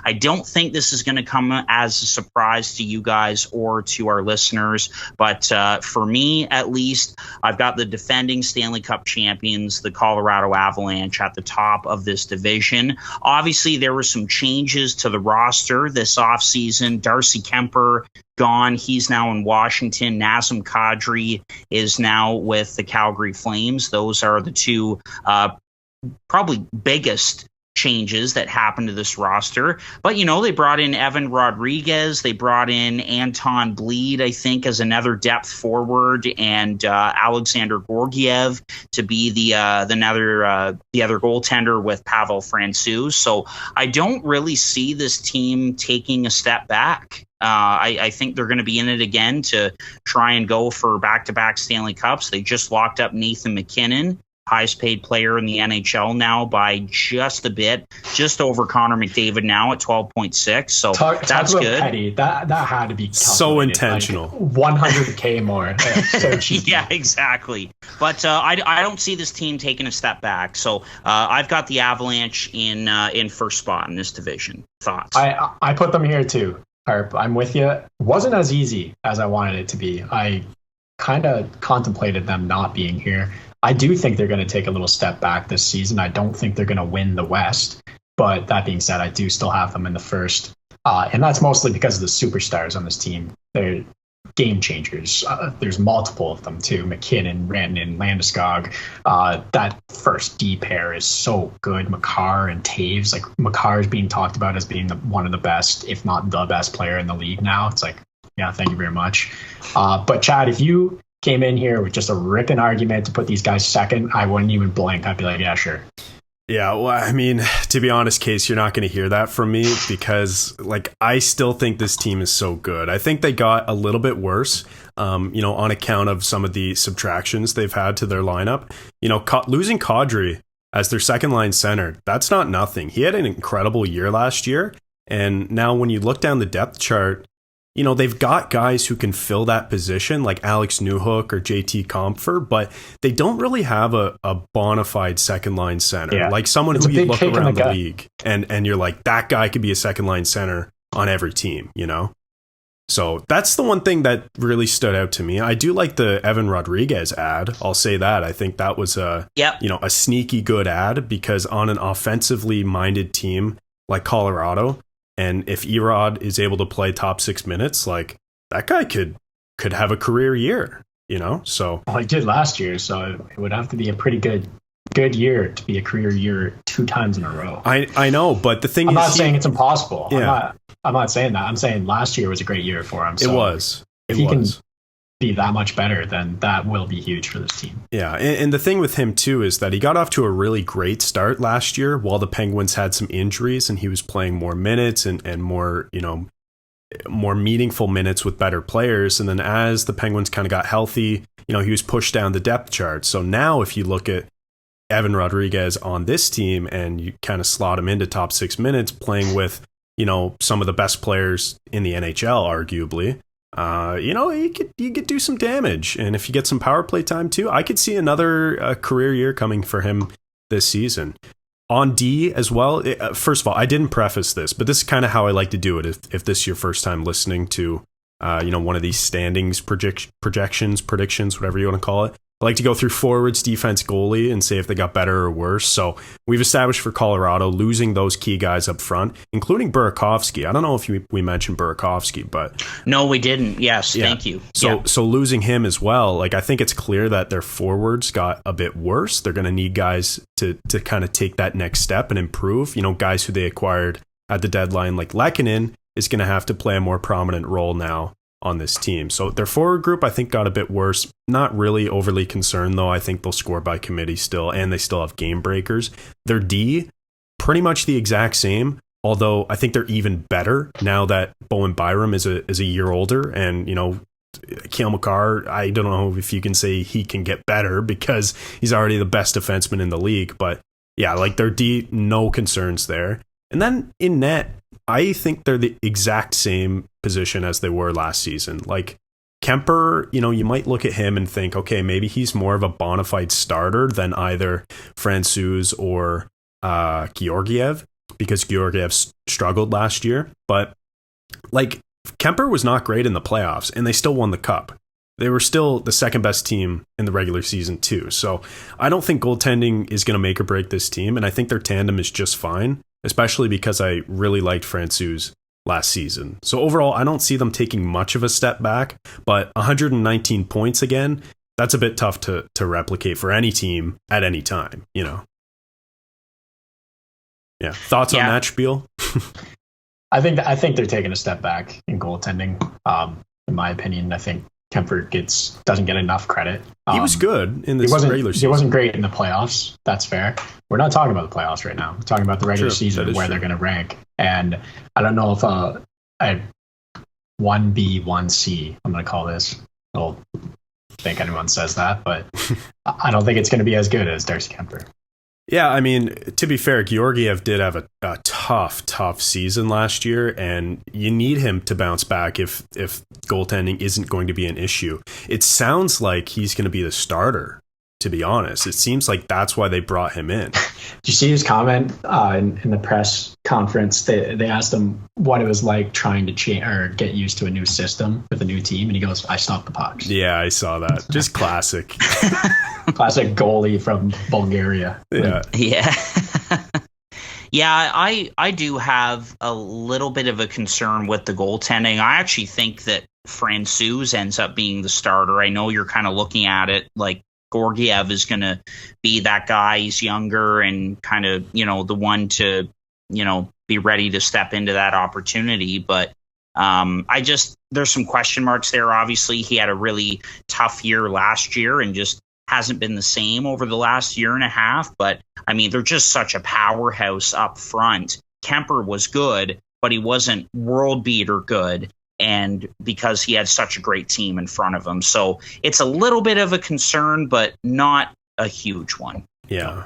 I don't think this is going to come as a surprise to you guys or to our listeners, but for me, at least, I've got the defending Stanley Cup champions, the Colorado Avalanche, at the top of this division. Obviously, there were some changes to the roster this offseason. Darcy Kemper gone. He's now in Washington. Nazem Kadri is now with the Calgary Flames. Those are the two probably biggest changes that happened to this roster. But, they brought in Evan Rodriguez. They brought in Anton Bleed, I think, as another depth forward, and Alexander Gorgiev to be the other goaltender with Pavel Francouz. So I don't really see this team taking a step back. I think they're going to be in it again to try and go for back-to-back Stanley Cups. They just locked up Nathan MacKinnon, highest paid player in the NHL now by just a bit, just over Connor McDavid now at 12.6. So that's good. Petty. That had to be so intentional. Like 100K more. So cheap. Yeah, exactly. But I don't see this team taking a step back. So I've got the Avalanche in first spot in this division. Thoughts? I put them here too. Harp, I'm with you. It wasn't as easy as I wanted it to be. I kind of contemplated them not being here. I do think they're going to take a little step back this season. I don't think they're going to win the West. But that being said, I do still have them in the first. And that's mostly because of the superstars on this team. They're game changers. There's multiple of them, too. McKinnon, Rantanen, Landeskog. That first D pair is so good. Makar and Taves. Like, Makar is being talked about as being one of the best, if not the best player in the league now. It's like, yeah, thank you very much. But, Chad, if you came in here with just a ripping argument to put these guys second, I wouldn't even blink. I'd be like, yeah, sure. Yeah, well, I mean, to be honest, Case, you're not going to hear that from me because, I still think this team is so good. I think they got a little bit worse, on account of some of the subtractions they've had to their lineup. Losing Kadri as their second line center, that's not nothing. He had an incredible year last year, and now when you look down the depth chart, they've got guys who can fill that position like Alex Newhook or JT Compher, but they don't really have a bona fide second line center, like someone who you look around the league and you're like, that guy could be a second line center on every team, So that's the one thing that really stood out to me. I do like the Evan Rodriguez ad. I'll say that. I think that was a sneaky good ad because on an offensively minded team like Colorado, and if Erod is able to play top 6 minutes, that guy could have a career year, So he did last year, so it would have to be a pretty good year to be a career year 2 times in a row. I know, but the thing I'm not saying it's impossible. Yeah. I'm not saying that. I'm saying last year was a great year for him. So it was. If he can be that much better, then that will be huge for this team. Yeah, and the thing with him too is that he got off to a really great start last year while the Penguins had some injuries and he was playing more minutes and more, more meaningful minutes with better players. And then as the Penguins kind of got healthy, he was pushed down the depth chart. So now if you look at Evan Rodriguez on this team and you kind of slot him into top 6 minutes playing with, some of the best players in the NHL, arguably, you could do some damage. And if you get some power play time too, I could see another career year coming for him this season. On D as well, first of all, I didn't preface this, but this is kind of how I like to do it if this is your first time listening to one of these standings predictions, whatever you want to call it. I like to go through forwards, defense, goalie, and say if they got better or worse. So we've established for Colorado losing those key guys up front, including Burakovsky. I don't know if we mentioned Burakovsky, but no, we didn't. Yes, yeah. Thank you. So losing him as well, I think it's clear that their forwards got a bit worse. They're going to need guys to kind of take that next step and improve. Guys who they acquired at the deadline, like Lehkonen, is going to have to play a more prominent role now on this team. So their forward group, I think, got a bit worse. Not really overly concerned, though. I think they'll score by committee still, and they still have game breakers. Their D, pretty much the exact same, although I think they're even better now that Bowen Byram is a year older, and, Cale Makar, I don't know if you can say he can get better because he's already the best defenseman in the league, but yeah, their D, no concerns there. And then in net, I think they're the exact same position as they were last season. Kemper, you might look at him and think, okay, maybe he's more of a bona fide starter than either Francouz or Georgiev. because Georgiev struggled last year. But like Kemper was not great in the playoffs, and they still won the cup. They were still the second best team in the regular season too. So I don't think goaltending is going to make or break this team, and I think their tandem is just fine, especially because I really liked Francouz last season. So overall, I don't see them taking much of a step back, but 119 points again, that's a bit tough to replicate for any team at any time, you know? Yeah. Thoughts on that spiel? I think they're taking a step back in goaltending. In my opinion, I think Kemper doesn't get enough credit. He was good in this regular season. He wasn't great in the playoffs. That's fair. We're not talking about the playoffs right now. We're talking about the regular season where they're going to rank. And I don't know if a 1B, 1C, I'm going to call this. I don't think anyone says that, but I don't think it's going to be as good as Darcy Kuemper. Yeah, I mean, to be fair, Georgiev did have a tough season last year, and you need him to bounce back if goaltending isn't going to be an issue. It sounds like he's going to be the starter, to be honest. It seems like that's why they brought him in. Did you see his comment in the press conference? They asked him what it was like trying to change or get used to a new system with a new team, and he goes, "I stopped the pucks." Yeah, I saw that. Just classic. Classic goalie from Bulgaria. Yeah. Yeah, I do have a little bit of a concern with the goaltending. I actually think that Francouz ends up being the starter. I know you're kind of looking at it like Georgiev is going to be that guy. He's younger and kind of, the one to, be ready to step into that opportunity. But there's some question marks there. Obviously, he had a really tough year last year and just hasn't been the same over the last year and a half. But I mean, they're just such a powerhouse up front. Kemper was good, but he wasn't world beater good. And because he had such a great team in front of him. So it's a little bit of a concern, but not a huge one. Yeah.